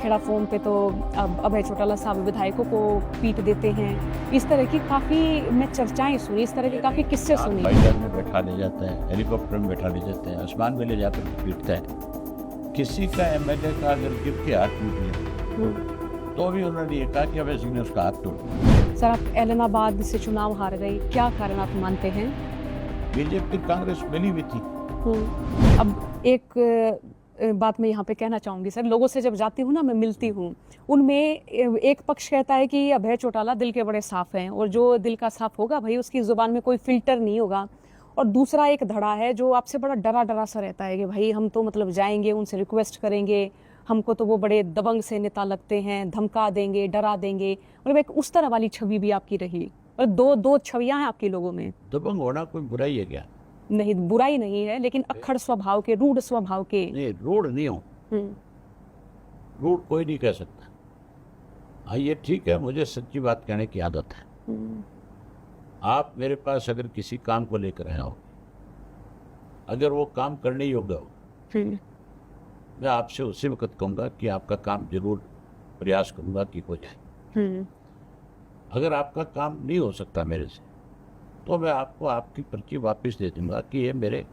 Kheda phone पे तो अब अभय चौटाला साहब विधायकों को पीट देते हैं। इस तरह की काफ़ी मैं चर्चाएँ सुनी, इस तरह के काफ़ी किस्से सुनी। हवाई जहाज में बैठा ले जाता है, हेलीकॉप्टर में बैठा ले जाते हैं, आसमान में ले जाकर के पीटता है। किसी का एमएलए का अगर गिर के हाथ टूट गया तो भी उन्होंने ये कहा कि अभय सिंह ने उसका हाथ तोड़ दिया। सर, आप एलनाबाद से चुनाव हार गई, क्या कारण आप मानते हैं? बीजेपी कांग्रेस मिली हुई थी। अब एक बात मैं यहाँ पे कहना चाहूँगी सर, लोगों से जब जाती हूँ ना, मैं मिलती हूँ, उनमें एक पक्ष कहता है कि अभय चौटाला दिल के बड़े साफ हैं और जो दिल का साफ होगा भाई उसकी ज़ुबान में कोई फिल्टर नहीं होगा। और दूसरा एक धड़ा है जो आपसे बड़ा डरा डरा सा रहता है कि भाई हम तो मतलब जाएंगे, उनसे रिक्वेस्ट करेंगे, हमको तो वो बड़े दबंग से नेता लगते हैं, धमका देंगे, डरा देंगे। मतलब एक उस तरह वाली छवि भी आपकी रही और दो छवियां हैं आपके लोगों में। दबंग होना कोई बुराई है क्या? नहीं, बुराई नहीं है, लेकिन अक्खड़ स्वभाव के, रूढ़ स्वभाव के। नहीं, रूढ़ नहीं हो, रूढ़ कोई नहीं कह सकता। हाँ, ये ठीक है, मुझे सच्ची बात कहने की आदत है। आप मेरे पास अगर किसी काम को लेकर आए हो, अगर वो काम करने योग्य हो, मैं आपसे उसी वक्त कहूँगा कि आपका काम जरूर प्रयास करूँगा कि हो जाए। अगर आपका काम नहीं हो सकता मेरे से, तो मैं आपको आपकी पर्ची वापस दे दूंगा कि ये मेरे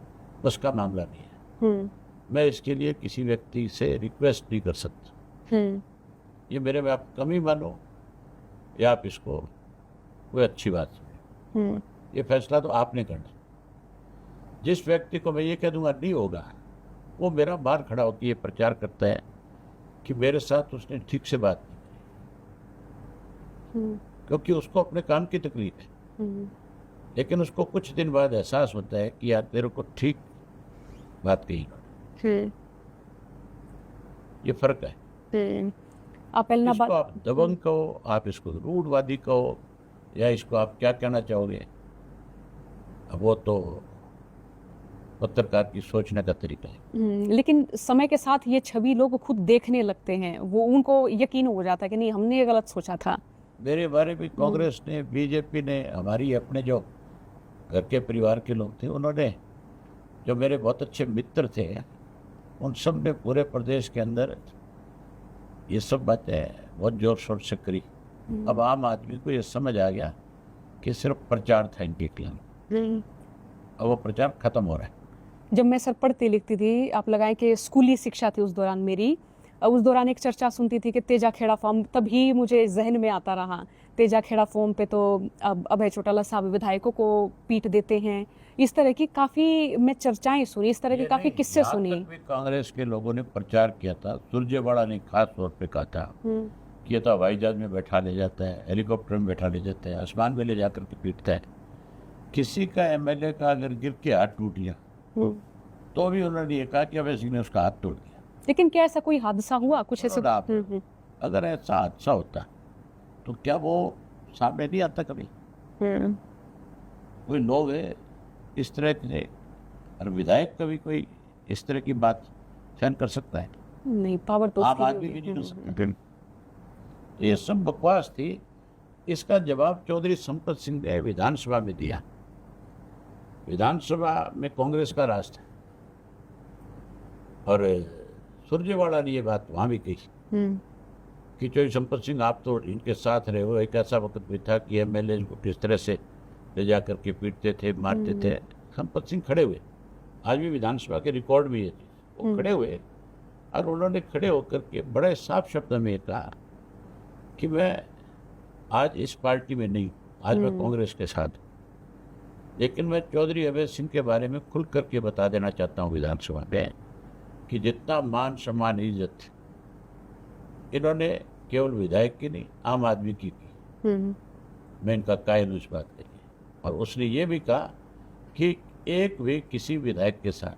बस का मामला नहीं है। मैं इसके लिए किसी व्यक्ति से रिक्वेस्ट नहीं कर सकता। ये मेरे में आप कमी मानो या आप इसको कोई अच्छी बात समझो, ये फैसला तो आपने करना। जिस व्यक्ति को मैं ये कह दूंगा नहीं होगा, वो मेरा बाहर खड़ा होकर ये प्रचार करता है कि मेरे साथ उसने ठीक से बात नहीं की, क्योंकि उसको अपने काम की तकलीफ है। लेकिन उसको कुछ दिन बाद एहसास होता है कि यार तेरे को ठीक बात कही। ये फर्क है। आप इसको आप दबंग कहो, आप इसको रूढ़वादी कहो, या इसको आप क्या कहना चाहोगे, अब वो तो पत्रकार की सोचने का तरीका है। लेकिन समय के साथ ये छवि लोग खुद देखने लगते हैं, वो उनको यकीन हो जाता है कि नहीं, हमने ये गलत सोचा था। मेरे बारे में कांग्रेस ने, बीजेपी ने, हमारी अपने जो घर के परिवार के लोग थे, उन्होंने, जो मेरे बहुत अच्छे मित्र थे, उन सब ने पूरे प्रदेश के अंदर ये सब बातें बहुत जोर शोर से करी। अब आम आदमी को ये समझ आ गया कि सिर्फ प्रचार था इनके खिलाफ। अब वो प्रचार खत्म हो रहा है। जब मैं सर पढ़ती लिखती थी, आप लगाएं कि स्कूली शिक्षा थी उस दौरान मेरी, उस दौरान एक चर्चा सुनती थी कि तेजा खेड़ा फॉर्म, तभी मुझे जहन में आता रहा, तेजा खेड़ा फॉर्म पे तो अब अभय चौटाला साहब विधायकों को पीट देते हैं। इस तरह की काफ़ी मैं चर्चाएं सुनी, इस तरह के काफ़ी किस्से सुनी। कांग्रेस के लोगों ने प्रचार किया था, सुरजेवाड़ा ने खास तौर पे कहा था कि ये तो हवाई जहाज में बैठा ले जाता है, हेलीकॉप्टर में बैठा ले जाता है, आसमान में ले जाकर के पीटता है। किसी का एमएलए का अगर गिर के हाथ टूट गया तो भी उन्होंने ये कहा कि अभय सिंह ने उसका हाथ तोड़ दिया। लेकिन क्या ऐसा कोई हादसा हुआ कुछ ऐसे? अगर ऐसा हादसा होता तो क्या वो सामने नहीं आता कभी? कोई लोग है इस तरह के, और विधायक कभी कोई इस तरह की बात सहन कर सकता है? नहीं, पावर तो आम आदमी भी नहीं कर सकता। तो ये सब बकवास थी। इसका जवाब चौधरी संपत सिंह ने विधानसभा में दिया। विधानसभा में कांग्रेस का राज था और सुरजेवाड़ा ने ये बात वहाँ भी कही कि चौधरी संपत सिंह, आप तो इनके साथ रहे हो, एक ऐसा वक्त भी था कि एमएलए को किस तरह से ले जा करके पीटते थे, मारते थे। संपत सिंह खड़े हुए, आज भी विधानसभा के रिकॉर्ड में ये चीज़, वो खड़े हुए और उन्होंने खड़े होकर के बड़े साफ शब्द में कहा कि मैं आज इस पार्टी में नहीं, आज मैं कांग्रेस के साथ, लेकिन मैं चौधरी अभय सिंह के बारे में खुल करके बता देना चाहता हूँ विधानसभा में कि जितना मान सम्मान इज्जत इन्होंने केवल विधायक की नहीं, आम आदमी की मैं इनका कायल उस बात के लिए। और उसने ये भी कहा कि एक भी किसी विधायक के साथ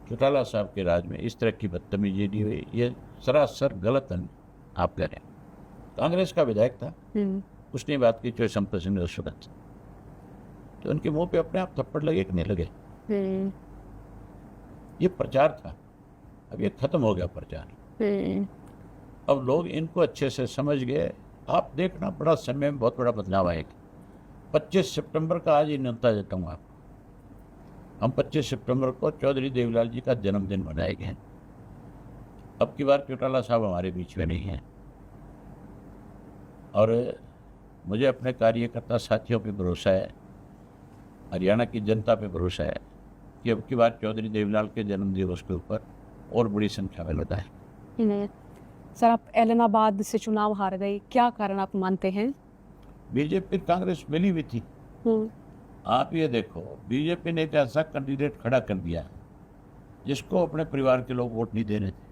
चौटाला साहब के राज में इस तरह की बदतमीजी नहीं हुई। ये सरासर गलत आप कह रहे हैं। कांग्रेस का विधायक था, उसने बात की, चौधरी संपत सिंह ने उस वक्त, तो उनके मुंह पे अपने आप थप्पड़ लगे कि नहीं लगे? ये प्रचार था, अब ये खत्म हो गया प्रचार। अब लोग इनको अच्छे से समझ गए। आप देखना, बड़ा समय में बहुत बड़ा बदलाव आएगा। 25 सितंबर का आज ही न्योता देता हूँ आपको। हम 25 सितंबर को चौधरी देवीलाल जी का जन्मदिन मनाएंगे। अब की बार चौटाला साहब हमारे बीच में नहीं हैं, और मुझे अपने कार्यकर्ता साथियों पे भरोसा है, हरियाणा की जनता पे भरोसा है कि अब की बार चौधरी देवीलाल के जन्म दिवस के ऊपर और बड़ी संख्या में लगा है। सर, आप एलनाबाद से चुनाव हार गए, क्या कारण आप मानते हैं? बीजेपी कांग्रेस मिली हुई थी। आप ये देखो, बीजेपी ने एक ऐसा कैंडिडेट खड़ा कर दिया जिसको अपने परिवार के लोग वोट नहीं दे रहे थे।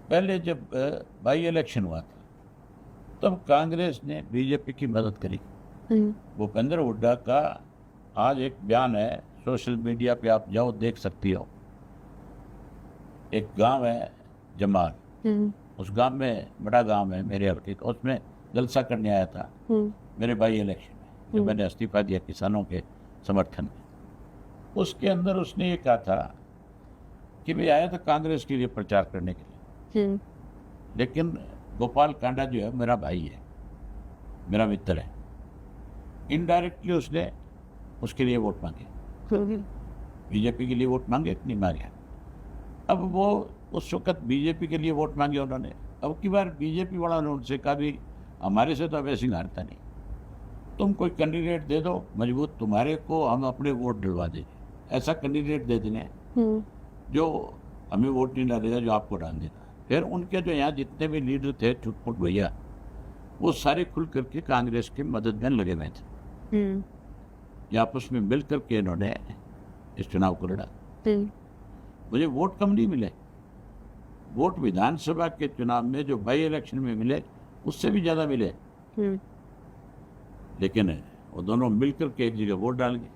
पहले जब बाई इलेक्शन हुआ था तब कांग्रेस ने बीजेपी की मदद करी। भूपेंद्र हुड्डा का आज एक बयान है, सोशल मीडिया पे आप जाओ देख सकती हो। एक गांव है जमाल, उस गांव में, बड़ा गांव है मेरे हल्के का, उसमें जलसा करने आया था मेरे बाई इलेक्शन में, जब मैंने इस्तीफा दिया किसानों के समर्थन में। उसके अंदर उसने ये कहा था कि मैं आया था कांग्रेस के लिए प्रचार करने के लिए, लेकिन गोपाल कांडा जो है मेरा भाई है, मेरा मित्र है, इनडायरेक्टली उसने उसके लिए वोट मांगे, बीजेपी के लिए वोट मांगे, नहीं मांगे। अब वो उस वक्त बीजेपी के लिए वोट मांगे उन्होंने। अब की बार बीजेपी वाला ने उनसे कहा भी हमारे से तो अब ऐसे हारता नहीं, तुम कोई कैंडिडेट दे दो मजबूत, तुम्हारे को हम अपने वोट डलवा देंगे। ऐसा कैंडिडेट दे देने जो हमें वोट नहीं डालेगा, जो आपको डाल देगा। फिर उनके जो यहाँ जितने भी लीडर थे छुटपुट भैया, वो सारे खुल करके कांग्रेस की मदद में लगे हुए थे। ये आपस में मिल करके इन्होंने इस चुनाव को लड़ा। मुझे वोट कम नहीं मिले, वोट विधानसभा के चुनाव में जो बाई इलेक्शन में मिले उससे भी ज़्यादा मिले, लेकिन वो दोनों मिलकर के एक जगह वोट डाल गए।